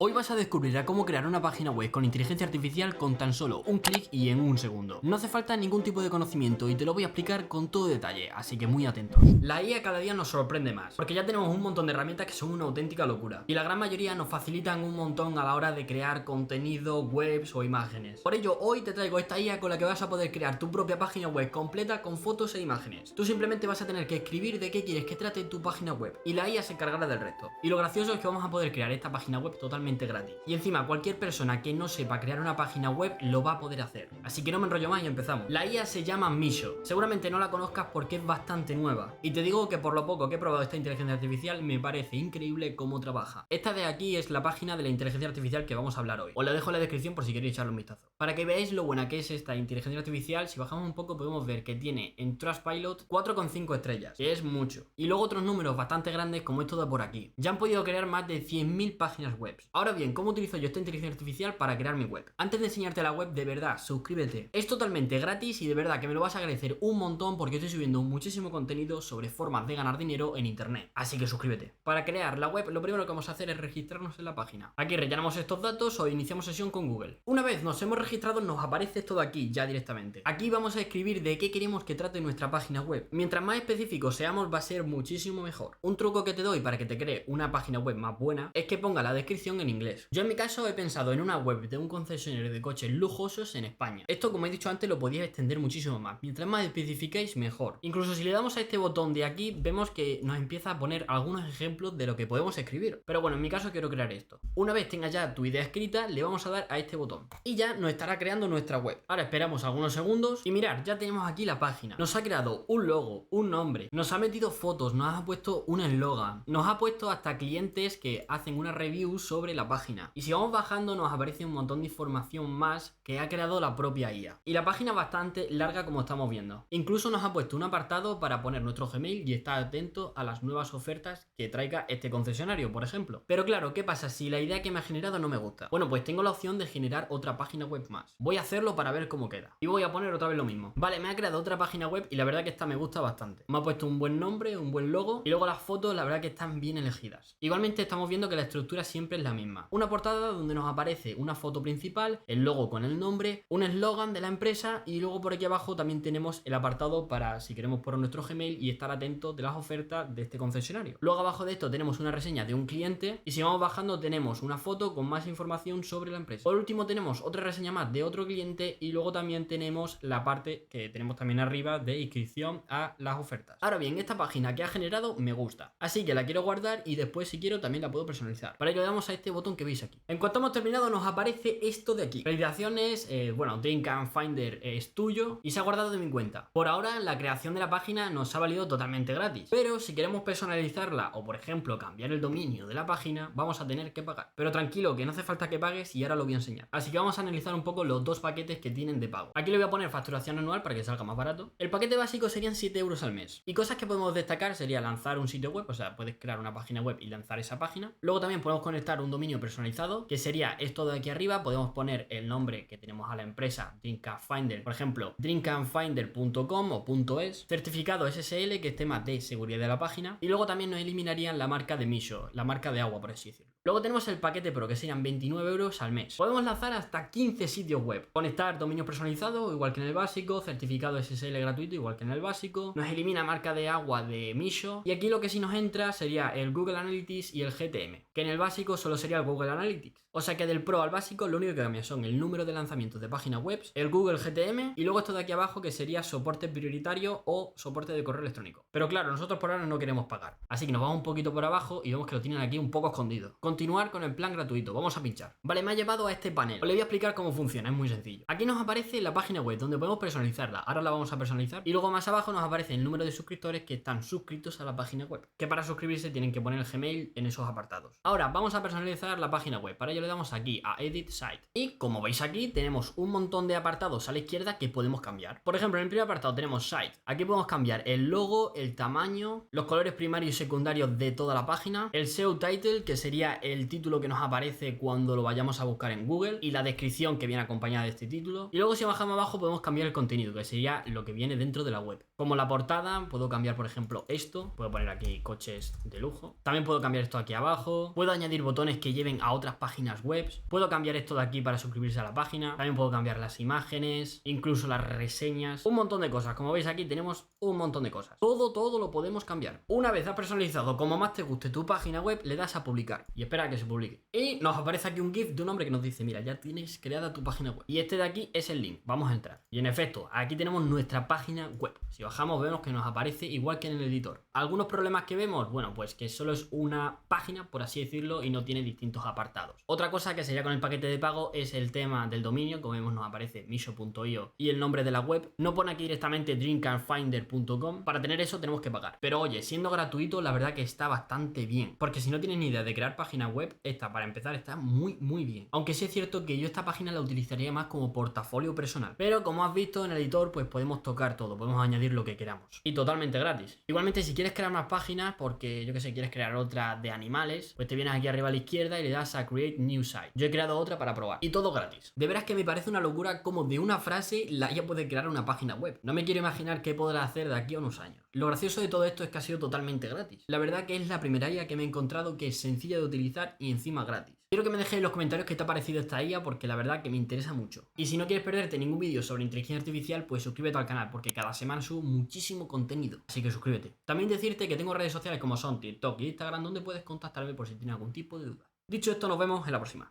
Hoy vas a descubrir a cómo crear una página web con inteligencia artificial con tan solo un clic y en un segundo. No hace falta ningún tipo de conocimiento y te lo voy a explicar con todo detalle, así que muy atentos. La IA cada día nos sorprende más, porque ya tenemos un montón de herramientas que son una auténtica locura. Y la gran mayoría nos facilitan un montón a la hora de crear contenido, webs o imágenes. Por ello, hoy te traigo esta IA con la que vas a poder crear tu propia página web completa con fotos e imágenes. Tú simplemente vas a tener que escribir de qué quieres que trate tu página web y la IA se encargará del resto. Y lo gracioso es que vamos a poder crear esta página web totalmente gratis. Y encima cualquier persona que no sepa crear una página web lo va a poder hacer. Así que no me enrollo más y empezamos. La IA se llama Misho. Seguramente no la conozcas porque es bastante nueva. Y te digo que por lo poco que he probado esta inteligencia artificial me parece increíble cómo trabaja. Esta de aquí es la página de la inteligencia artificial que vamos a hablar hoy. Os la dejo en la descripción por si queréis echarle un vistazo. Para que veáis lo buena que es esta inteligencia artificial, si bajamos un poco podemos ver que tiene en Trustpilot 4,5 estrellas, que es mucho. Y luego otros números bastante grandes como esto de por aquí. Ya han podido crear más de 100.000 páginas web. Ahora bien, ¿cómo utilizo yo esta inteligencia artificial para crear mi web? Antes de enseñarte la web, de verdad, suscríbete. Es totalmente gratis y de verdad que me lo vas a agradecer un montón porque estoy subiendo muchísimo contenido sobre formas de ganar dinero en internet. Así que suscríbete. Para crear la web, lo primero que vamos a hacer es registrarnos en la página. Aquí rellenamos estos datos o iniciamos sesión con Google. Una vez nos hemos registrado, nos aparece esto de aquí ya directamente. Aquí vamos a escribir de qué queremos que trate nuestra página web. Mientras más específicos seamos, va a ser muchísimo mejor. Un truco que te doy para que te cree una página web más buena es que ponga la descripción en inglés. Yo en mi caso he pensado en una web de un concesionario de coches lujosos en España. Esto, como he dicho antes, lo podíais extender muchísimo más. Mientras más especificáis, mejor. Incluso si le damos a este botón de aquí, vemos que nos empieza a poner algunos ejemplos de lo que podemos escribir. Pero bueno, en mi caso quiero crear esto. Una vez tengas ya tu idea escrita, le vamos a dar a este botón. Y ya nos estará creando nuestra web. Ahora esperamos algunos segundos y mirad, ya tenemos aquí la página. Nos ha creado un logo, un nombre, nos ha metido fotos, nos ha puesto un eslogan, nos ha puesto hasta clientes que hacen una review sobre la página. Y si vamos bajando nos aparece un montón de información más que ha creado la propia IA. Y la página es bastante larga como estamos viendo. Incluso nos ha puesto un apartado para poner nuestro Gmail y estar atento a las nuevas ofertas que traiga este concesionario, por ejemplo. Pero claro, ¿qué pasa si la idea que me ha generado no me gusta? Bueno, pues tengo la opción de generar otra página web más. Voy a hacerlo para ver cómo queda. Y voy a poner otra vez lo mismo. Vale, me ha creado otra página web y la verdad que esta me gusta bastante. Me ha puesto un buen nombre, un buen logo y luego las fotos la verdad que están bien elegidas. Igualmente estamos viendo que la estructura siempre es la misma. Una portada donde nos aparece una foto principal, el logo con el nombre, un eslogan de la empresa y luego por aquí abajo también tenemos el apartado para si queremos poner nuestro Gmail y estar atentos de las ofertas de este concesionario. Luego abajo de esto tenemos una reseña de un cliente y si vamos bajando tenemos una foto con más información sobre la empresa. Por último tenemos otra reseña más de otro cliente y luego también tenemos la parte que tenemos también arriba de inscripción a las ofertas. Ahora bien, esta página que ha generado me gusta, así que la quiero guardar y después si quiero también la puedo personalizar. Para ello le damos a este botón que veis aquí. En cuanto hemos terminado nos aparece esto de aquí. Validaciones, bueno, Drink and Finder es tuyo y se ha guardado de mi cuenta. Por ahora la creación de la página nos ha valido totalmente gratis, pero si queremos personalizarla o por ejemplo cambiar el dominio de la página vamos a tener que pagar. Pero tranquilo que no hace falta que pagues y ahora lo voy a enseñar. Así que vamos a analizar un poco los dos paquetes que tienen de pago. Aquí le voy a poner facturación anual para que salga más barato. El paquete básico serían 7 euros al mes. Y cosas que podemos destacar sería lanzar un sitio web, o sea, puedes crear una página web y lanzar esa página. Luego también podemos conectar un dominio personalizado, que sería esto de aquí arriba. Podemos poner el nombre que tenemos a la empresa, Drinkandfinder, por ejemplo, drinkandfinder.com o .es. Certificado SSL, que es tema de seguridad de la página. Y luego también nos eliminarían la marca de Misho, la marca de agua, por así decirlo. Luego tenemos el paquete Pro, que serían 29 euros al mes. Podemos lanzar hasta 15 sitios web. Conectar dominios personalizados, igual que en el básico. Certificado SSL gratuito, igual que en el básico. Nos elimina marca de agua de Misho. Y aquí lo que sí nos entra sería el Google Analytics y el GTM, que en el básico solo sería el Google Analytics. O sea que del Pro al básico lo único que cambia son el número de lanzamientos de páginas web, el Google GTM y luego esto de aquí abajo que sería soporte prioritario o soporte de correo electrónico. Pero claro, nosotros por ahora no queremos pagar. Así que nos vamos un poquito por abajo y vemos que lo tienen aquí un poco escondido. Continuar con el plan gratuito. Vamos a pinchar. Vale, me ha llevado a este panel. Os le voy a explicar cómo funciona, es muy sencillo. Aquí nos aparece la página web donde podemos personalizarla. Ahora la vamos a personalizar. Y luego más abajo nos aparece el número de suscriptores que están suscritos a la página web. Que para suscribirse tienen que poner el Gmail en esos apartados. Ahora vamos a personalizar la página web. Para ello le damos aquí a Edit Site. Y como veis aquí tenemos un montón de apartados a la izquierda que podemos cambiar. Por ejemplo, en el primer apartado tenemos Site. Aquí podemos cambiar el logo, el tamaño, los colores primarios y secundarios de toda la página, el SEO Title, que sería el título que nos aparece cuando lo vayamos a buscar en Google y la descripción que viene acompañada de este título. Y luego si bajamos abajo podemos cambiar el contenido, que sería lo que viene dentro de la web. Como la portada, puedo cambiar por ejemplo esto, puedo poner aquí coches de lujo. También puedo cambiar esto aquí abajo, puedo añadir botones que lleven a otras páginas web, puedo cambiar esto de aquí para suscribirse a la página, también puedo cambiar las imágenes, incluso las reseñas, un montón de cosas. Como veis aquí tenemos un montón de cosas. Todo lo podemos cambiar. Una vez has personalizado como más te guste tu página web, le das a publicar y espera a que se publique. Y nos aparece aquí un GIF de un hombre que nos dice, mira, ya tienes creada tu página web. Y este de aquí es el link, vamos a entrar. Y en efecto, aquí tenemos nuestra página web. Si bajamos vemos que nos aparece igual que en el editor. ¿Algunos problemas que vemos? Bueno, pues que solo es una página, por así decirlo, y no tiene distintos apartados. Otra cosa que sería con el paquete de pago es el tema del dominio. Como vemos nos aparece misho.io y el nombre de la web. No pone aquí directamente dreamcarfinder.com. Para tener eso tenemos que pagar. Pero oye, siendo gratuito, la verdad que está bastante bien. Porque si no tienes ni idea de crear página web, esta para empezar está muy bien. Aunque sí es cierto que yo esta página la utilizaría más como portafolio personal. Pero como has visto en el editor, pues podemos tocar todo, podemos añadir lo que queramos. Y totalmente gratis. Igualmente si quieres crear más páginas, porque yo que sé, quieres crear otra de animales, pues te vienes aquí arriba a la izquierda y le das a Create New Site. Yo he creado otra para probar. Y todo gratis. De veras que me parece una locura como de una frase la IA puede crear una página web. No me quiero imaginar qué podrá hacer de aquí a unos años. Lo gracioso de todo esto es que ha sido totalmente gratis. La verdad que es la primera IA que me he encontrado que es sencilla de utilizar y encima gratis. Quiero que me dejes en los comentarios qué te ha parecido esta IA porque la verdad que me interesa mucho. Y si no quieres perderte ningún vídeo sobre inteligencia artificial, pues suscríbete al canal porque cada semana subo muchísimo contenido. Así que suscríbete. También decirte que tengo redes sociales como son TikTok y Instagram donde puedes contactarme por si tienes algún tipo de duda. Dicho esto, nos vemos en la próxima.